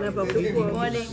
N'importe quoi. Bon, allez.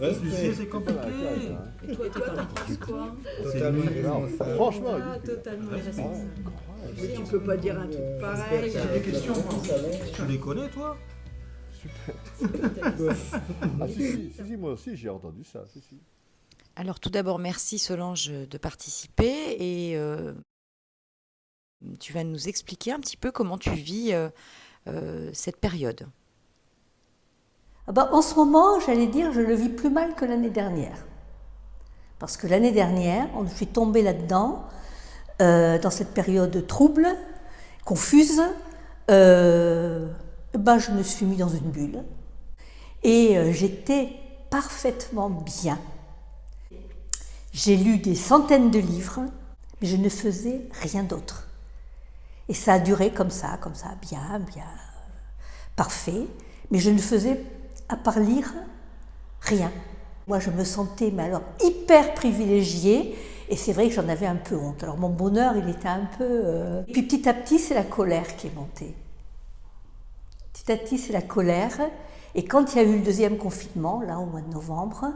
Respect. C'est compliqué. Et toi, t'en penses quoi? Totalement irresponsable. Franchement, Ah, totalement irresponsable. incroyable. Mais tu peux pas dire un truc pareil. J'ai des questions. Tu les connais, toi? Ah si, moi aussi j'ai entendu ça. Si. Alors tout d'abord, merci Solange de participer et tu vas nous expliquer un petit peu comment tu vis cette période. Ah bah, en ce moment, j'allais dire, je le vis plus mal que l'année dernière. Parce que l'année dernière, je suis tombée là-dedans, dans cette période trouble, confuse. Je me suis mis dans une bulle. Et j'étais parfaitement bien. J'ai lu des centaines de livres, mais je ne faisais rien d'autre. Et ça a duré comme ça, bien, parfait. Mais je ne faisais, à part lire, rien. Moi, je me sentais hyper privilégiée, et c'est vrai que j'en avais un peu honte. Alors mon bonheur, il était un peu... Et puis petit à petit, c'est la colère qui est montée. Petit à petit, c'est la colère. Et quand il y a eu le deuxième confinement, là, au mois de novembre,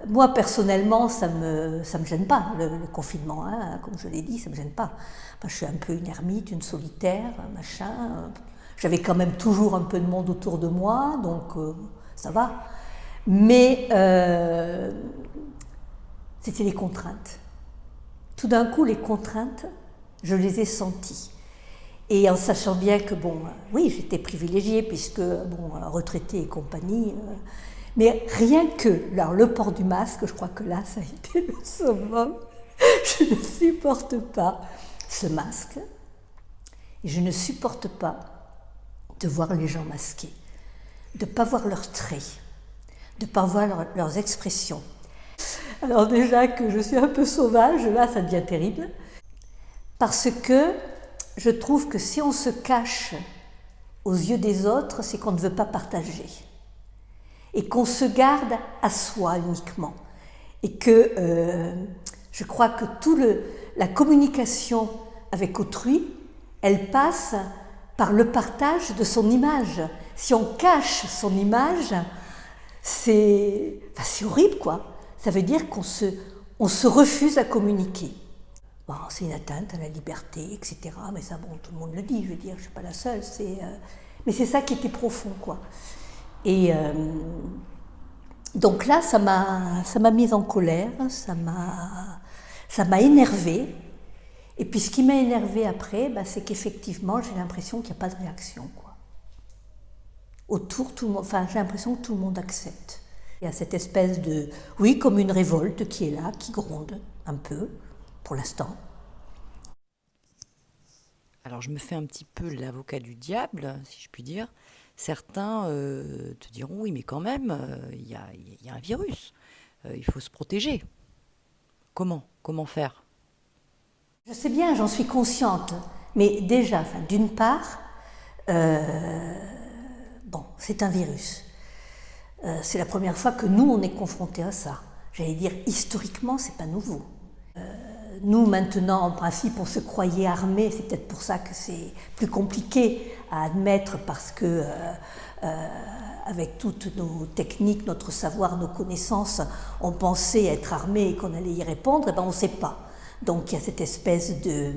moi, personnellement, ça me gêne pas, le confinement, hein, comme je l'ai dit, ça me gêne pas. Moi, je suis un peu une ermite, une solitaire, machin. J'avais quand même toujours un peu de monde autour de moi, donc ça va. Mais c'était les contraintes. Tout d'un coup, les contraintes, je les ai senties. Et en sachant bien que, oui, j'étais privilégiée, puisque, retraitée et compagnie, mais rien que, le port du masque, je crois que là, ça a été le summum. Je ne supporte pas ce masque, et je ne supporte pas de voir les gens masqués, de ne pas voir leurs traits, de ne pas voir leurs expressions. Alors déjà que je suis un peu sauvage, là, ça devient terrible, parce que je trouve que si on se cache aux yeux des autres, c'est qu'on ne veut pas partager. Et qu'on se garde à soi uniquement. Et que je crois que la communication avec autrui, elle passe par le partage de son image. Si on cache son image, c'est horrible, quoi. Ça veut dire qu'on se refuse à communiquer. Bon, c'est une atteinte à la liberté, etc. Mais ça, tout le monde le dit, je veux dire, je ne suis pas la seule. Mais c'est ça qui était profond, quoi. Et donc là, ça m'a mise en colère, ça m'a énervée. Et puis ce qui m'a énervée après, c'est qu'effectivement, j'ai l'impression qu'il n'y a pas de réaction, quoi. Autour, tout le monde, j'ai l'impression que tout le monde accepte. Il y a cette espèce de, oui, comme une révolte qui est là, qui gronde un peu, pour l'instant. Alors je me fais un petit peu l'avocat du diable, si je puis dire. Certains te diront, oui, mais quand même, il y a un virus, il faut se protéger. Comment faire? Je sais bien, j'en suis consciente, mais déjà, d'une part, c'est un virus. C'est la première fois que nous, on est confrontés à ça. J'allais dire, historiquement, c'est pas nouveau. Nous, maintenant, en principe, on se croyait armés, c'est peut-être pour ça que c'est plus compliqué à admettre, parce que avec toutes nos techniques, notre savoir, nos connaissances, on pensait être armés et qu'on allait y répondre, on ne sait pas. Donc il y a cette espèce de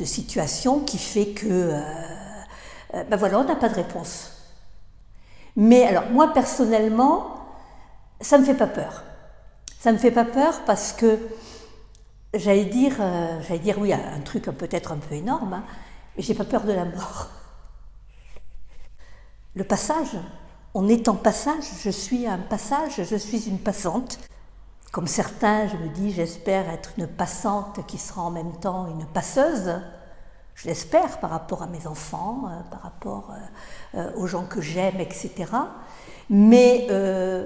situation qui fait que, on n'a pas de réponse. Mais alors, moi, personnellement, ça ne me fait pas peur. Ça ne me fait pas peur parce que, j'allais dire oui, un truc peut-être un peu énorme, hein, mais j'ai pas peur de la mort. Le passage, on est en passage, je suis un passage, je suis une passante. Comme certains, je me dis, j'espère être une passante qui sera en même temps une passeuse. Je l'espère par rapport à mes enfants, par rapport aux gens que j'aime, etc. Mais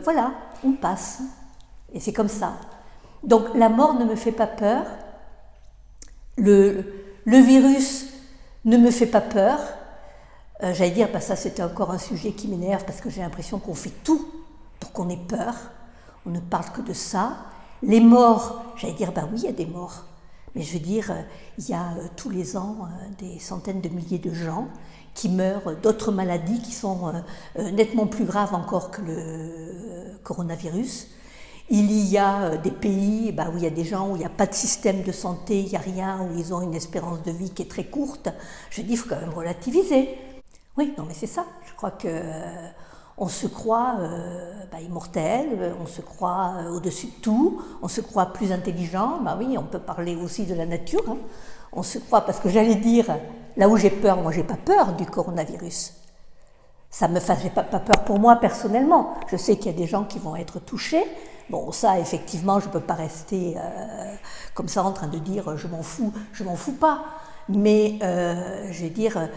voilà, on passe. Et c'est comme ça. Donc la mort ne me fait pas peur. Le virus ne me fait pas peur. J'allais dire, ça c'était encore un sujet qui m'énerve parce que j'ai l'impression qu'on fait tout pour qu'on ait peur. On ne parle que de ça. Les morts, j'allais dire, oui, il y a des morts. Mais je veux dire, il y a tous les ans des centaines de milliers de gens qui meurent d'autres maladies qui sont nettement plus graves encore que le coronavirus. Il y a des pays où il y a des gens où il n'y a pas de système de santé, il n'y a rien, où ils ont une espérance de vie qui est très courte. Je dis, il faut quand même relativiser. Oui, non mais c'est ça. Je crois que on se croit immortel, on se croit au-dessus de tout, on se croit plus intelligent. Oui, on peut parler aussi de la nature. Hein. On se croit, parce que j'allais dire, là où j'ai peur, moi j'ai pas peur du coronavirus. Ça me fait pas peur pour moi personnellement. Je sais qu'il y a des gens qui vont être touchés. Bon, ça, effectivement, je ne peux pas rester comme ça en train de dire je m'en fous pas. Mais je veux dire,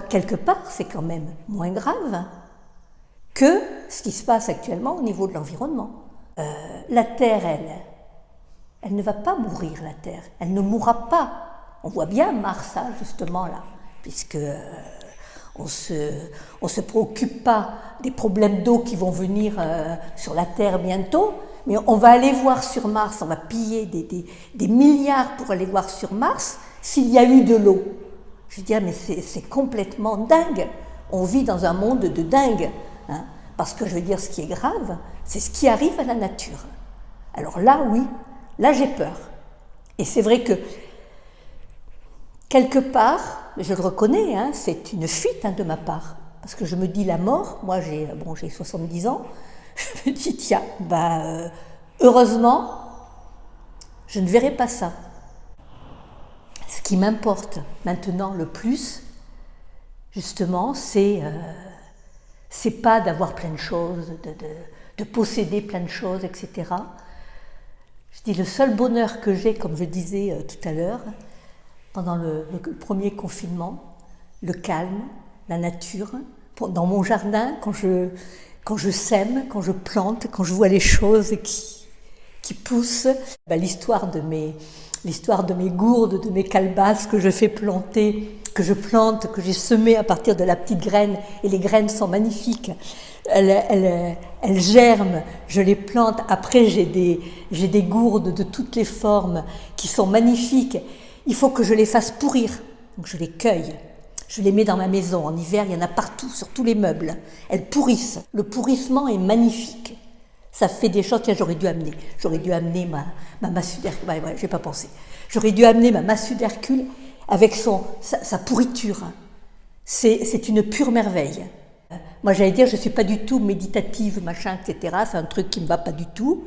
quelque part, c'est quand même moins grave que ce qui se passe actuellement au niveau de l'environnement. La Terre, elle ne va pas mourir, la Terre. Elle ne mourra pas. On voit bien Mars, hein, justement, là, puisque on se préoccupe pas des problèmes d'eau qui vont venir sur la Terre bientôt, mais on va aller voir sur Mars, on va piller des milliards pour aller voir sur Mars s'il y a eu de l'eau. Je dis, mais c'est complètement dingue. On vit dans un monde de dingue. Hein, parce que je veux dire, ce qui est grave, c'est ce qui arrive à la nature. Alors là, oui, là j'ai peur. Et c'est vrai que, quelque part, je le reconnais, hein, c'est une fuite de ma part. Parce que je me dis, la mort, moi j'ai 70 ans, je me dis, tiens, heureusement, je ne verrai pas ça. Ce qui m'importe maintenant le plus, justement, c'est pas d'avoir plein de choses, de posséder plein de choses, etc. Je dis, le seul bonheur que j'ai, comme je disais tout à l'heure, pendant le premier confinement, le calme, la nature, dans mon jardin, quand je sème, quand je plante, quand je vois les choses qui poussent, l'histoire de mes gourdes, de mes calebasses que je fais planter, que je plante, que j'ai semées à partir de la petite graine, et les graines sont magnifiques. Elles germent, je les plante. Après, j'ai des gourdes de toutes les formes qui sont magnifiques. Il faut que je les fasse pourrir. Donc je les cueille. Je les mets dans ma maison. En hiver, il y en a partout, sur tous les meubles. Elles pourrissent. Le pourrissement est magnifique. Ça fait des choses. Tiens, j'aurais dû amener ma massue d'Hercule. Ouais, j'ai pas pensé. J'aurais dû amener ma massue d'Hercule avec sa pourriture. C'est une pure merveille. Moi, j'allais dire, je ne suis pas du tout méditative, machin, etc. C'est un truc qui ne me va pas du tout.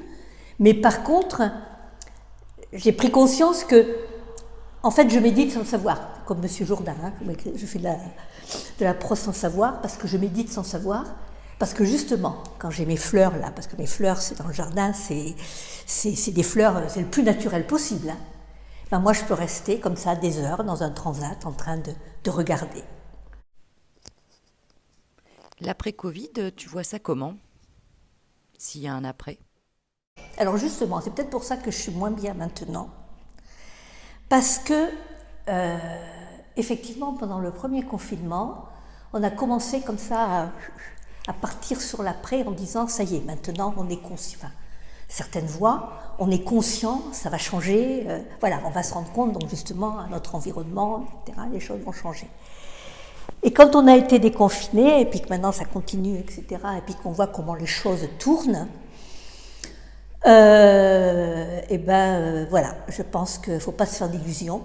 Mais par contre, j'ai pris conscience que, en fait, je médite sans le savoir. Comme M. Jourdain, hein, je fais de la prose sans savoir, parce que je médite sans savoir. Parce que justement, quand j'ai mes fleurs là, parce que mes fleurs, c'est dans le jardin, c'est des fleurs, c'est le plus naturel possible. Hein. Moi, je peux rester comme ça des heures dans un transat en train de regarder. L'après-Covid, tu vois ça comment? S'il y a un après? Alors justement, c'est peut-être pour ça que je suis moins bien maintenant. Parce que, effectivement, pendant le premier confinement, on a commencé comme ça à partir sur l'après en disant, ça y est, maintenant on est conscient. Enfin, certaines voix, on est conscient, ça va changer, voilà, on va se rendre compte, donc justement, à notre environnement, etc., les choses vont changer. Et quand on a été déconfiné, et puis que maintenant ça continue, etc., et puis qu'on voit comment les choses tournent, voilà, je pense qu'il ne faut pas se faire d'illusions.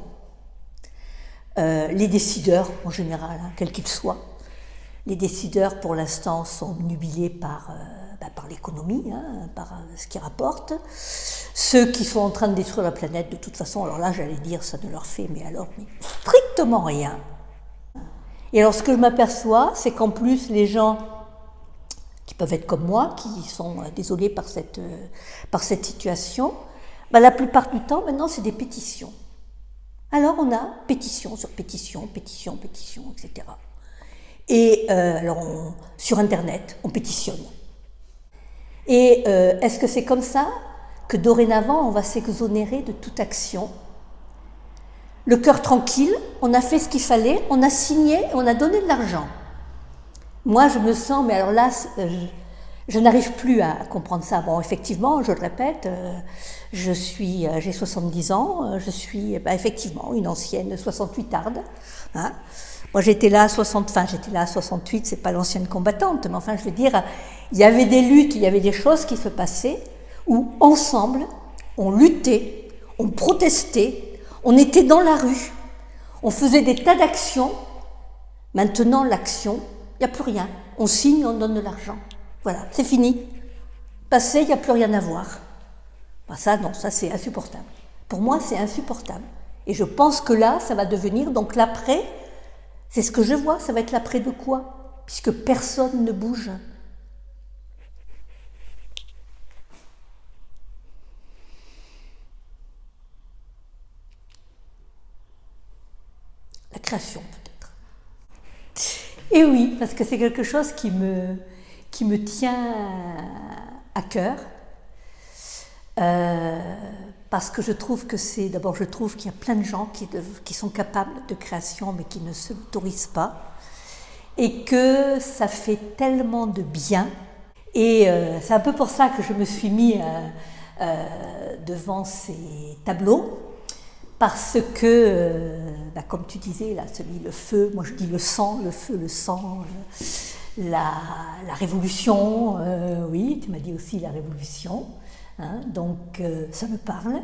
Les décideurs, en général, hein, quels qu'ils soient, les décideurs, pour l'instant, sont obnubilés par l'économie, hein, par ce qu'ils rapportent. Ceux qui sont en train de détruire la planète, de toute façon, alors là, j'allais dire, ça ne leur fait, mais strictement rien. Et alors, ce que je m'aperçois, c'est qu'en plus, les gens qui peuvent être comme moi, qui sont désolés par cette situation, la plupart du temps, maintenant, c'est des pétitions. Alors, on a pétition sur pétition, pétition, pétition, etc. Et sur Internet, on pétitionne. Et est-ce que c'est comme ça que dorénavant, on va s'exonérer de toute action? Le cœur tranquille, on a fait ce qu'il fallait, on a signé et on a donné de l'argent. Moi, je me sens, mais alors là, Je n'arrive plus à comprendre ça. Bon, effectivement, je le répète, j'ai 70 ans, je suis effectivement une ancienne 68arde. Hein. Moi, j'étais là à 68, c'est pas l'ancienne combattante, mais enfin, je veux dire, il y avait des luttes, il y avait des choses qui se passaient où, ensemble, on luttait, on protestait, on était dans la rue, on faisait des tas d'actions. Maintenant, l'action, il n'y a plus rien. On signe, on donne de l'argent. Voilà, c'est fini. Passé, il n'y a plus rien à voir. Ça, non, ça c'est insupportable. Pour moi, c'est insupportable. Et je pense que là, ça va devenir, donc l'après, c'est ce que je vois, ça va être l'après de quoi? Puisque personne ne bouge. La création, peut-être. Et oui, parce que c'est quelque chose qui me tient à cœur. Parce que je trouve que d'abord je trouve qu'il y a plein de gens qui sont capables de création mais qui ne se l'autorisent pas et que ça fait tellement de bien et c'est un peu pour ça que je me suis mis devant ces tableaux parce que comme tu disais là, le feu, moi je dis le sang, le feu, le sang, la révolution, oui tu m'as dit aussi la révolution. Hein, donc ça me parle.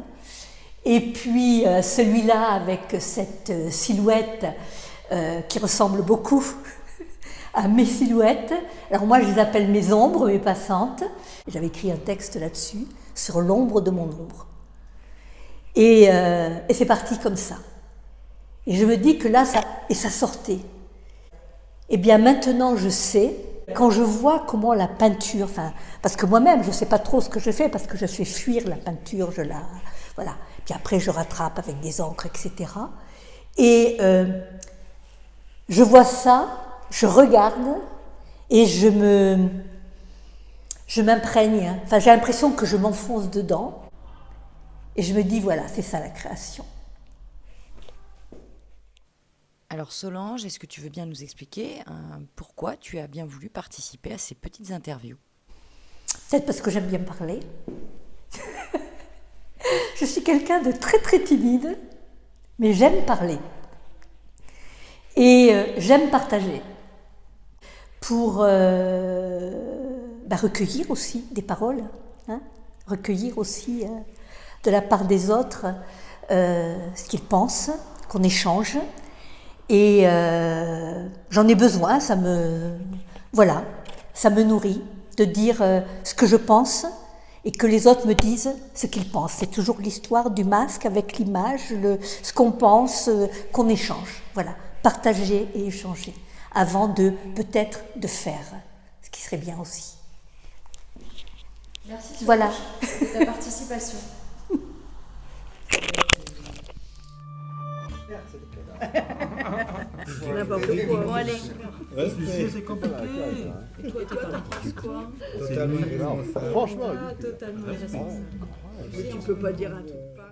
Et puis celui-là avec cette silhouette qui ressemble beaucoup à mes silhouettes. Alors moi je les appelle mes ombres, mes passantes. J'avais écrit un texte là-dessus, sur l'ombre de mon ombre. Et c'est parti comme ça. Et je me dis que là, ça sortait. Et bien maintenant je sais, quand je vois comment la peinture, parce que moi-même je ne sais pas trop ce que je fais, parce que je fais fuir la peinture, voilà. Puis après je rattrape avec des encres, etc. Et je vois ça, je regarde et je m'imprègne. Enfin, j'ai l'impression que je m'enfonce dedans et je me dis voilà, c'est ça la création. Alors Solange, est-ce que tu veux bien nous expliquer pourquoi tu as bien voulu participer à ces petites interviews? Peut-être parce que j'aime bien parler. Je suis quelqu'un de très très timide, mais j'aime parler. Et j'aime partager. Pour recueillir aussi des paroles, hein, recueillir aussi de la part des autres ce qu'ils pensent, qu'on échange. Et j'en ai besoin, ça me nourrit de dire ce que je pense et que les autres me disent ce qu'ils pensent. C'est toujours l'histoire du masque avec l'image, ce qu'on pense, qu'on échange. Voilà, partager et échanger avant peut-être de faire, ce qui serait bien aussi. Merci Solange, voilà. de ta participation. N'importe quoi. Bon, allez. Respect, c'est compliqué. Et toi, t'en penses quoi? Totalement irresponsable. Franchement, Totalement irresponsable. Mais tu peux pas dire un truc pareil.